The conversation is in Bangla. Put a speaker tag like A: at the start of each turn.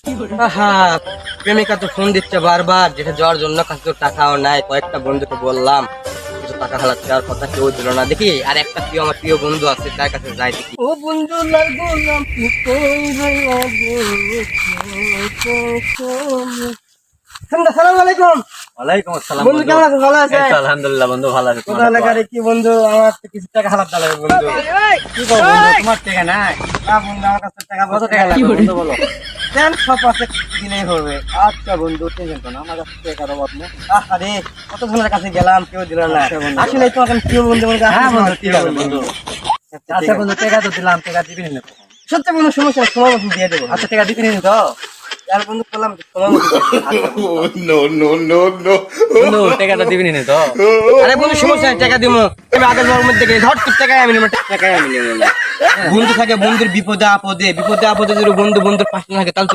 A: আহা, প্রেমিকা তো ফোন দিচ্ছে বারবার, যেটা যাওয়ার জন্য কাছে তো টাকাও নাই। কয়েকটা বন্ধুকে বললাম, কিছু টাকা হালাচ্ছে, আর কথা কেউ দিল না। দেখি আর একটা আমার প্রিয় বন্ধু আছে, তার কাছে যাই দেখি। ও বন্ধু লাগলাম সালাম আলাইকুম।
B: ওয়ালাইকুম আসসালাম
A: বন্ধু কেমন আছো? ভালো আছে?
B: এই তো আলহামদুলিল্লাহ বন্ধু, ভালো আছে।
A: কোথায় এলাকার কি বন্ধু? আমার তো কিছু টাকা হালাত দাঁড়াবে বন্ধু।
B: কি করব বন্ধু, তোমার টাকা নাই?
A: না বন্ধু, আমার কাছে টাকা
B: কত টাকা লাগবে বন্ধু বলো?
A: দেন, সব আছে, দিলেই হবে।
B: আচ্ছা বন্ধু, টেনশন করো না, আমার কাছে টাকার অভাব নেই।
A: আরে কত জনের কাছে গেলাম, কেউ দিল না।
B: আচ্ছা বন্ধু।
A: আসলে তোমাকে আমি প্রিয় বন্ধু মনে করি।
B: হ্যাঁ বন্ধু, ঠিক আছে
A: বন্ধু।
B: বন্ধু।
A: আচ্ছা,
B: আচ্ছা
A: ঠিক আছে।
B: বন্ধু, টাকা তো দিলাম, টাকা দিবি না তো?
A: সত্যি বন্ধু, সমস্যা নেই, সময় মতো দিয়ে দেবো।
B: আচ্ছা, টাকা দিবি না তো?
A: আর বন্ধু বললাম সময় মতো দিয়ে দেবো।
B: আচ্ছা বন্ধু।
C: No, no, no, no.
B: বন্ধু, টাকাটা দিবি না তো?
A: আরে বন্ধু, সমস্যা নেই, টাকা দিবো। তুমি আগের বার মধ্যে গিয়ে ধর তোর টাকায় আমি নেবো, টাকায় আমি নেবো না। বন্ধু থাকে, বন্ধুর বিপদে আপদে যদি বন্ধু বন্ধুর পাশে থাকে, তাহলে তো